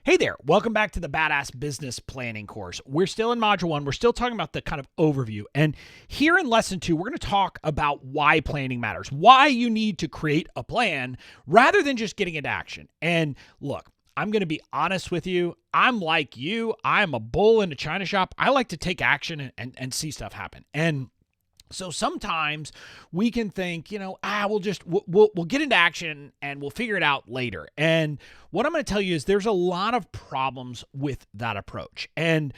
Hey there, welcome back to the Badass Business Planning course. We're still in Module 1. We're still talking about the kind of overview. And here in Lesson 2, we're going to talk about why planning matters, why you need to create a plan rather than just getting into action. And look, I'm going to be honest with you. I'm like you. I'm a bull in a china shop. I like to take action and see stuff happen. And so sometimes we can think, we'll get into action and we'll figure it out later. And what I'm going to tell you is there's a lot of problems with that approach. And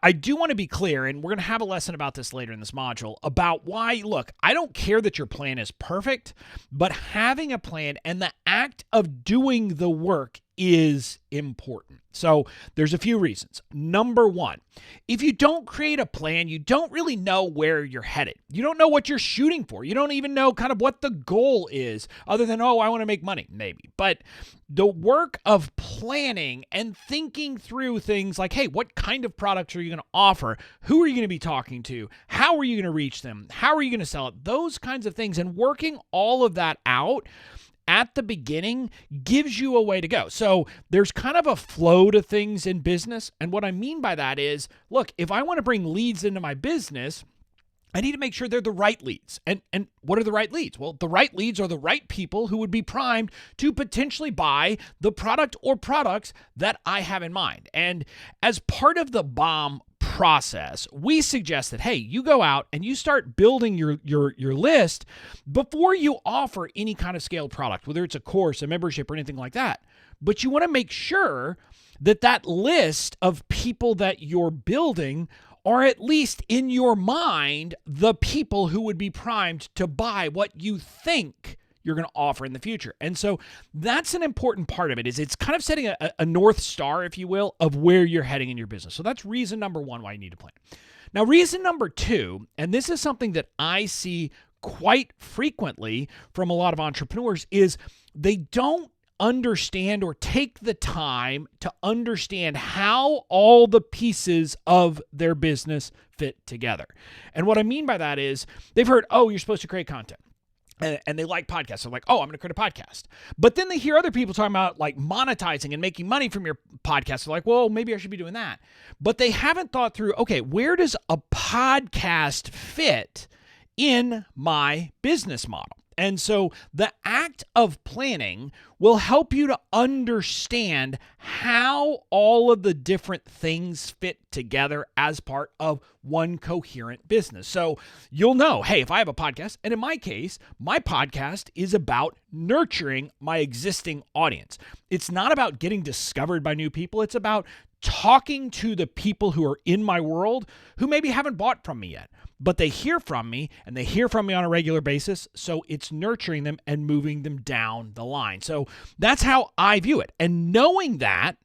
I do want to be clear, and we're going to have a lesson about this later in this module, about why, look, I don't care that your plan is perfect, but having a plan and the act of doing the work is important. So there's a few reasons. Number one, if you don't create a plan, you don't really know where you're headed. You don't know what you're shooting for. You don't even know kind of what the goal is other than, I want to make money, maybe. But the work of planning and thinking through things like, hey, what kind of products are you going to offer? Who are you going to be talking to? How are you going to reach them? How are you going to sell it? Those kinds of things. And working all of that out at the beginning gives you a way to go. So there's kind of a flow to things in business. And what I mean by that is, look, if I want to bring leads into my business, I need to make sure they're the right leads. And what are the right leads? Well, the right leads are the right people who would be primed to potentially buy the product or products that I have in mind. And as part of the BOMU process, we suggest that, hey, you go out and you start building your list before you offer any kind of scaled product, whether it's a course, a membership, or anything like that. But you want to make sure that that list of people that you're building are at least in your mind the people who would be primed to buy what you think you're going to offer in the future. And so that's an important part of it, is it's kind of setting a North Star, if you will, of where you're heading in your business. So that's reason number one why you need a plan. Now, reason number two, and this is something that I see quite frequently from a lot of entrepreneurs, is they don't understand or take the time to understand how all the pieces of their business fit together. And what I mean by that is they've heard, you're supposed to create content. And they like podcasts. They're like, I'm going to create a podcast. But then they hear other people talking about like monetizing and making money from your podcast. They're like, well, maybe I should be doing that. But they haven't thought through, okay, where does a podcast fit in my business model? And so the act of planning will help you to understand how all of the different things fit together as part of one coherent business. So you'll know, hey, if I have a podcast, and in my case, my podcast is about nurturing my existing audience. It's not about getting discovered by new people. It's about talking to the people who are in my world who maybe haven't bought from me yet, but they hear from me and they hear from me on a regular basis. So it's nurturing them and moving them down the line. So that's how I view it. And knowing that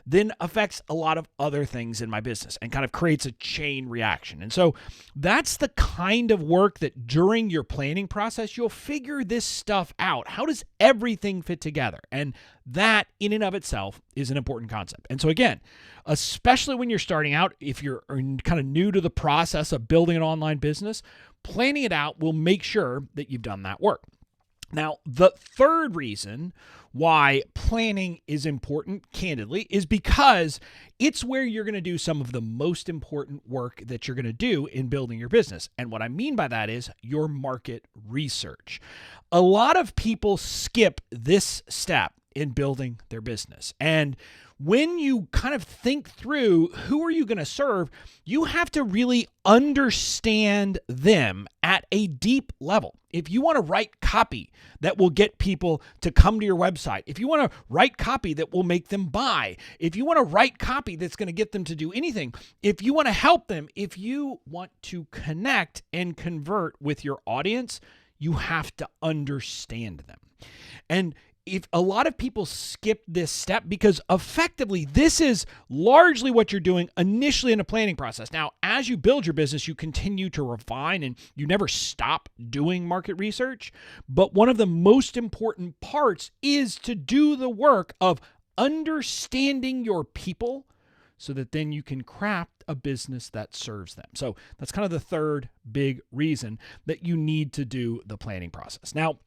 then affects a lot of other things in my business and kind of creates a chain reaction. And so that's the kind of work that during your planning process, you'll figure this stuff out. How does everything fit together? And that in and of itself is an important concept. And so again, especially when you're starting out, if you're kind of new to the process of building an online business, planning it out will make sure that you've done that work. Now, the third reason why planning is important, candidly, is because it's where you're going to do some of the most important work that you're going to do in building your business. And what I mean by that is your market research. A lot of people skip this step in building their business. And when you kind of think through who are you going to serve, you have to really understand them at a deep level. If you want to write copy that will get people to come to your website, if you want to write copy that will make them buy, if you want to write copy that's going to get them to do anything, if you want to help them, if you want to connect and convert with your audience, you have to understand them. And if a lot of people skip this step because effectively this is largely what you're doing initially in a planning process. Now, as you build your business, you continue to refine and you never stop doing market research. But one of the most important parts is to do the work of understanding your people so that then you can craft a business that serves them. So that's kind of the third big reason that you need to do the planning process. Now,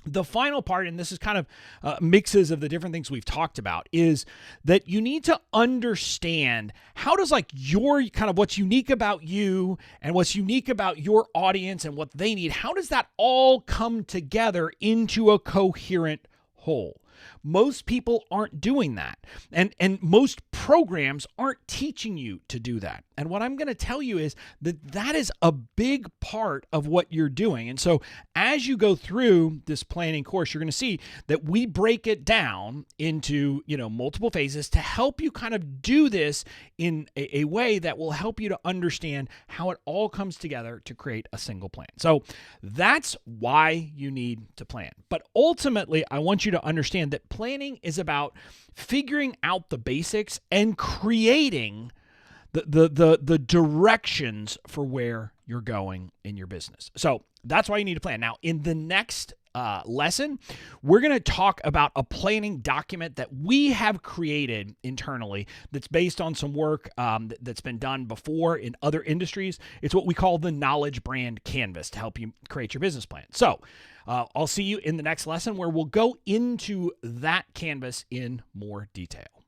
The final part, and this is kind of mixes of the different things we've talked about, is that you need to understand how does like your kind of what's unique about you and what's unique about your audience and what they need, how does that all come together into a coherent whole? Most people aren't doing that. And most programs aren't teaching you to do that. And what I'm going to tell you is that that is a big part of what you're doing. And so as you go through this planning course, you're going to see that we break it down into, multiple phases to help you kind of do this in a way that will help you to understand how it all comes together to create a single plan. So that's why you need to plan. But ultimately, I want you to understand that planning is about figuring out the basics and creating the directions for where you're going in your business. So that's why you need to plan. Now, in the next lesson, we're going to talk about a planning document that we have created internally that's based on some work that's been done before in other industries. It's what we call the Knowledge Brand Canvas to help you create your business plan. So I'll see you in the next lesson where we'll go into that canvas in more detail.